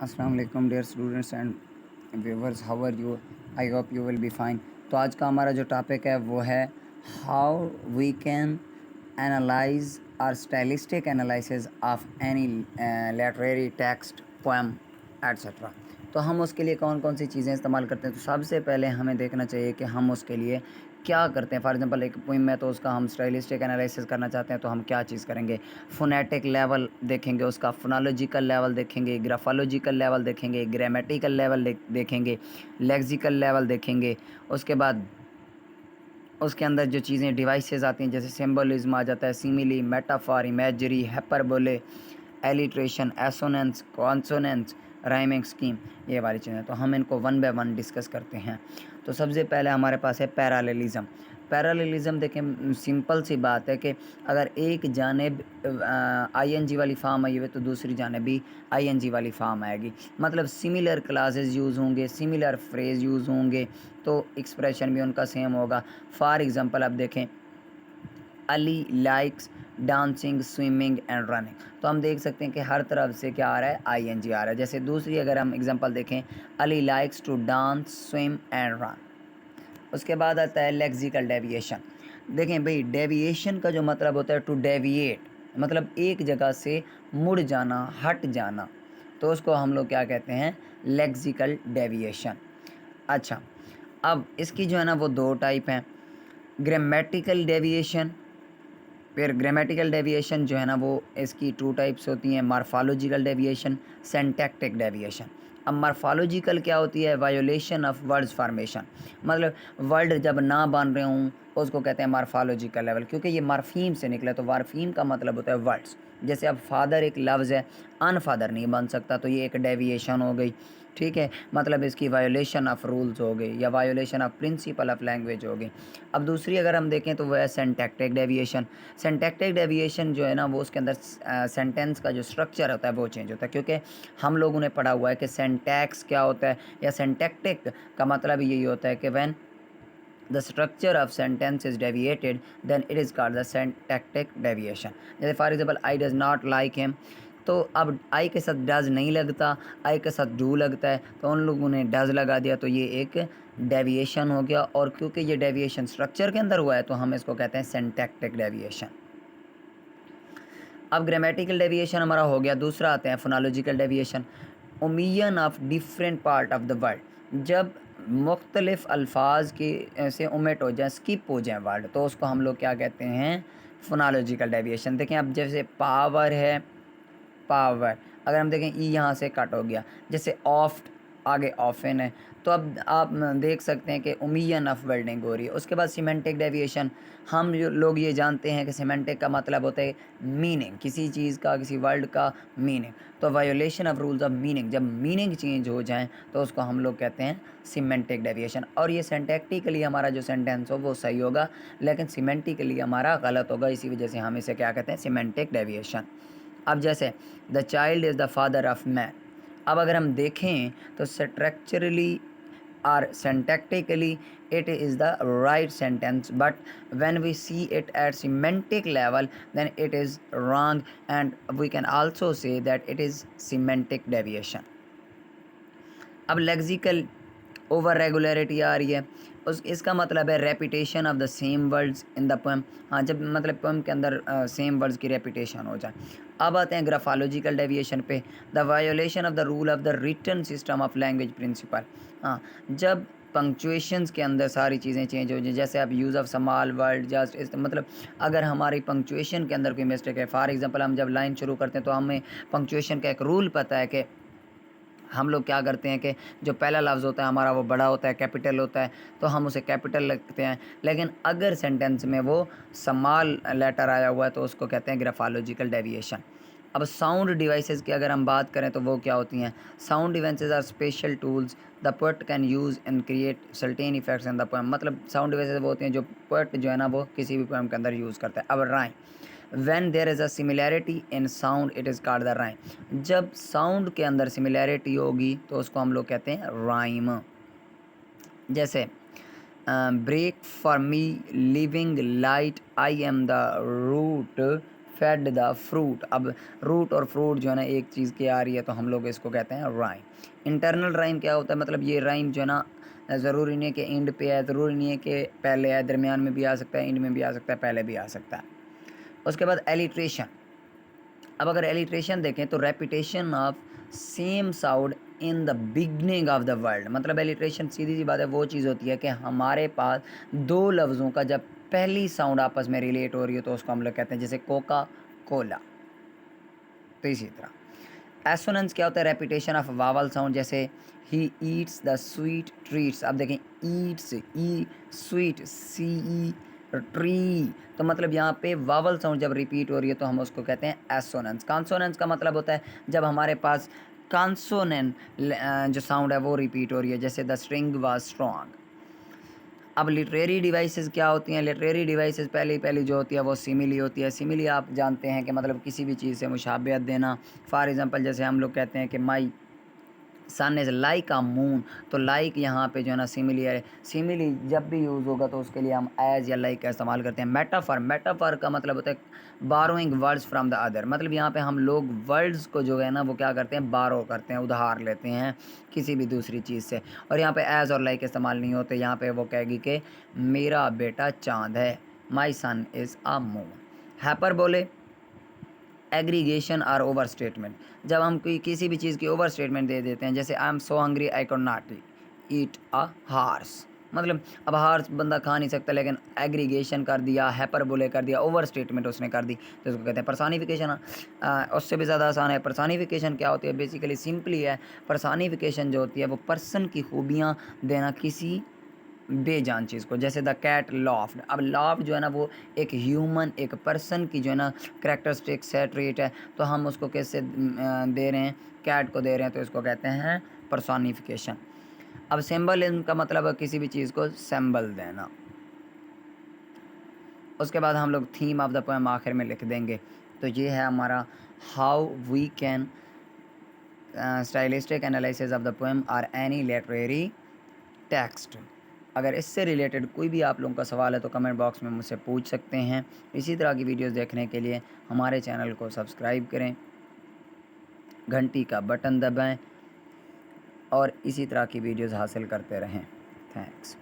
अस्सलाम वालेकुम dear students and viewers, how are you? I hope you will be fine. तो आज का हमारा जो टॉपिक है वो है how we can analyze or stylistic analysis of any literary text, poem etcetera. तो हम उसके लिए कौन कौन सी चीज़ें इस्तेमाल करते हैं? तो सबसे पहले हमें देखना चाहिए कि हम उसके लिए क्या करते हैं। फॉर एग्जांपल एक पोइम है तो उसका हम स्टाइलिस्टिक एनालिसिस करना चाहते हैं तो हम क्या चीज़ करेंगे? फोनेटिक लेवल देखेंगे, उसका फोनोलॉजिकल लेवल देखेंगे, ग्राफोलॉजिकल लेवल देखेंगे, ग्रामेटिकल लेवल देखेंगे, लेक्सिकल लेवल देखेंगे। उसके बाद उसके अंदर जो चीज़ें डिवाइसेस आती हैं जैसे सिंबलिज्म आ जाता है, simile, metaphor, imagery, hyperbole, alliteration, assonance, consonance, rhyming scheme, ये वाली चीज़ें। तो हम इनको वन बाय वन डिस्कस करते हैं। तो सबसे पहले हमारे पास है पैरालेलिज्म। पैरालेलिज्म देखें, सिंपल सी बात है कि अगर एक जानिब आईएनजी वाली फॉर्म आई हुई तो दूसरी जानिब भी आईएनजी वाली फॉर्म आएगी। मतलब सिमिलर क्लासेस यूज़ होंगे, सिमिलर फ्रेज यूज़ होंगे, तो एक्सप्रेशन भी उनका सेम होगा। फॉर एग्ज़ाम्पल आप देखें, Ali likes dancing, swimming and running. तो हम देख सकते हैं कि हर तरफ से क्या आ रहा है? आईएनजी आ रहा है। जैसे दूसरी अगर हम एग्जांपल देखें, Ali likes to dance, swim and run. उसके बाद आता है लेक्सिकल डेविएशन। देखें भाई, डेविएशन का जो मतलब होता है टू डेविएट, मतलब एक जगह से मुड़ जाना, हट जाना, तो उसको हम लोग क्या कहते हैं? Lexical deviation. अच्छा, अब इसकी जो है ना वो दो टाइप हैं, ग्रामेटिकल डेविएशन। फिर ग्रामेटिकल डेविएशन जो है ना वो इसकी टू टाइप्स होती हैं, मॉर्फोलॉजिकल डेविएशन, सिंटैक्टिक डेविएशन। अब मॉर्फोलॉजिकल क्या होती है? वायोलेशन ऑफ वर्ड्स फॉर्मेशन, मतलब वर्ड जब ना बन रहे हों उसको कहते हैं मॉर्फोलॉजिकल लेवल, क्योंकि ये मॉर्फीम से निकला। तो मॉर्फीम का मतलब होता है वर्ड्स। जैसे अब फादर एक लफ्ज़ है, अनफादर नहीं बन सकता, तो ये एक डेविएशन हो गई। ठीक है, मतलब इसकी वायोलेशन ऑफ रूल्स हो गई या violation of principle of language हो गई। अब दूसरी अगर हम देखें तो वह है सिंटैक्टिक डेविएशन। सिंटैक्टिक डेविएशन जो है ना वो उसके अंदर सेंटेंस का जो स्ट्रक्चर होता है वो चेंज होता है, क्योंकि हम लोगों ने पढ़ा हुआ है कि सिंटैक्स क्या होता है या सिंटैक्टिक का मतलब यही होता है कि when the structure of sentence is deviated then it is called the syntactic deviation। जैसे for example, I does not like him, तो अब आई के साथ डज नहीं लगता, आई के साथ डू लगता है, तो उन लोगों ने डज लगा दिया, तो ये एक डेविएशन हो गया। और क्योंकि ये डेविएशन स्ट्रक्चर के अंदर हुआ है तो हम इसको कहते हैं सिंटैक्टिक डेविएशन। अब ग्रामेटिकल डेविएशन हमारा हो गया। दूसरा आते हैं phonological deviation. Omission of different part of the word, जब मुख्तलिफ अल्फाज के से ओमिट हो जाए, स्किप हो जाए वर्ड, तो उसको हम लोग क्या कहते हैं? Phonological deviation. देखें अब जैसे पावर है, पावर, अगर हम देखें ई यहाँ से कट हो गया। जैसे ऑफ्ट, आगे ऑफन है, तो अब आप देख सकते हैं कि ओमिशन ऑफ वर्डिंग हो रही है। उसके बाद सिमेंटिक डेविएशन। हम लोग ये जानते हैं कि सिमेंटिक का मतलब होता है मीनिंग, किसी चीज़ का, किसी वर्ड का मीनिंग। तो violation of rules of meaning, जब मीनिंग चेंज हो जाए तो उसको हम लोग कहते हैं सिमेंटिक डेविएशन। और ये सिंटैक्टिकली हमारा जो सेंटेंस हो वो सही होगा, लेकिन सिमेंटिकली हमारा गलत होगा, इसी वजह से हम इसे क्या कहते हैं? Semantic deviation. अब जैसे the child is the father of man. अब अगर हम देखें तो structurally or syntactically it is the right sentence, but when we see it at semantic level then it is wrong, and we can also say that it is semantic deviation। अब lexical over regularity आ रही है, उस इसका मतलब है repetition of the same words in the poem. हाँ, जब मतलब पोएम के अंदर सेम वर्ड्स की रेपिटेशन हो जाए। अब आते हैं ग्राफोलॉजिकल डेविएशन पे। The violation of the rule of the written system of language principle. हाँ, जब पंक्चुएशंस के अंदर सारी चीज़ें चेंज हो जाए, जैसे आप use of small word just इस मतलब अगर हमारी पंक्चुएशन के अंदर कोई मिस्टेक है, फॉर एग्जांपल हम जब लाइन शुरू करते हैं तो हमें पंक्चुएशन का एक रूल पता है कि हम लोग क्या करते हैं कि जो पहला लफ्ज़ होता है हमारा वो बड़ा होता है, कैपिटल होता है, तो हम उसे कैपिटल लिखते हैं। लेकिन अगर सेंटेंस में वो स्मॉल लेटर आया हुआ है तो उसको कहते हैं ग्राफोलॉजिकल डेविएशन। अब साउंड डिवाइसेस की अगर हम बात करें तो वो क्या होती हैं? Sound devices are special tools the poet can use and create certain effects in the poem. मतलब साउंड डिवाइसेस वो होती हैं जो पोएट जो है ना वो किसी भी पोएम के अंदर यूज़ करता है। अब rhyme, when there is a similarity in sound it is called the rhyme। जब साउंड के अंदर सिमिलैरिटी होगी तो उसको हम लोग कहते हैं राइम। जैसे break for me living light, I am the root fed the fruit. अब रूट और फ्रूट जो है ना एक चीज़ की आ रही है, तो हम लोग इसको कहते हैं राइम। इंटरनल राइम क्या होता है, मतलब ये राइम जो है ना ज़रूरी नहीं है कि एंड पे है, ज़रूरी नहीं है कि पहले है, दरमियान में भी आ सकता है, एंड में भी आ सकता है, पहले भी आ सकता है। उसके बाद एलिट्रेशन। अब अगर एलिट्रेशन देखें तो repetition of same sound in the beginning of the world. मतलब एलिट्रेशन सीधी सी बात है, वो चीज़ होती है कि हमारे पास दो लफ्ज़ों का जब पहली साउंड आपस में रिलेट हो रही है तो उसको हम लोग कहते हैं, जैसे कोका कोला। तो इसी तरह एसोनेंस क्या होता है, रेपिटेशन ऑफ वावल साउंड, जैसे he eats the sweet treats. अब देखें ईट्स, ई स्वीट, सी ई ट्री, तो मतलब यहाँ पे वावल साउंड जब रिपीट हो रही है तो हम उसको कहते हैं एसोनेंस। कॉन्सोनेंस का मतलब होता है जब हमारे पास कॉन्सोनेंट जो साउंड है वो रिपीट हो रही है, जैसे द स्ट्रिंग वाज स्ट्रॉन्ग। अब लिटरेरी डिवाइसेस क्या होती हैं, लिटरेरी डिवाइसेस पहली जो होती है वो सिमिली होती है। सिमिली आप जानते हैं कि मतलब किसी भी चीज़ से मुशाबियत देना। फॉर एग्ज़ाम्पल जैसे हम लोग कहते हैं कि माई सन इज़ लाइक अ मून, तो लाइक यहाँ पे जो है ना सिमिली है। सिमिली जब भी यूज़ होगा तो उसके लिए हम एज या लाइक का इस्तेमाल करते हैं। मेटाफर, मेटाफर का मतलब होता है burrowing words from the other. मतलब यहाँ पे हम लोग वर्ड्स को जो है ना वो क्या करते हैं, बारो करते हैं, उधार लेते हैं किसी भी दूसरी चीज़ से। और यहाँ पे एज और लाइक इस्तेमाल नहीं होते। यहाँ पे वो कहेगी कि मेरा बेटा चाँद है, माई सन इज़ अ मून। हैपर बोले एग्रीगेशन और ओवर स्टेटमेंट। जब हम कोई किसी भी चीज़ की ओवर स्टेटमेंट दे देते हैं, जैसे I am so hungry I can not eat a horse. मतलब अब हार्स बंदा खा नहीं सकता, लेकिन एग्रीगेशन कर दिया, हाइपरबोले कर दिया, ओवर स्टेटमेंट उसने कर दी, तो उसको कहते हैं पर्सोनिफिकेशन। उससे भी ज़्यादा आसान है। पर्सोनिफिकेशन क्या होती है, बेसिकली सिंपली है। पर्सोनिफिकेशन जो होती है वो पर्सन की खूबियाँ देना किसी बेजान चीज़ को, जैसे द कैट लॉफ्ड। अब लॉफ्ड जो है ना वो एक ह्यूमन, एक पर्सन की जो है ना करेक्टरिस्टिक्स है, ट्रेट है, तो हम उसको कैसे दे रहे हैं, कैट को दे रहे हैं, तो इसको कहते हैं पर्सोनिफिकेशन। अब सिंबलिज्म का मतलब है किसी भी चीज़ को सिंबल देना। उसके बाद हम लोग थीम ऑफ द पोएम आखिर में लिख देंगे। तो ये है हमारा how we can stylistic analysis of the poem और एनी लिटरेरी टेक्स्ट। अगर इससे रिलेटेड कोई भी आप लोगों का सवाल है तो कमेंट बॉक्स में मुझसे पूछ सकते हैं। इसी तरह की वीडियोस देखने के लिए हमारे चैनल को सब्सक्राइब करें, घंटी का बटन दबाएं और इसी तरह की वीडियोस हासिल करते रहें। थैंक्स।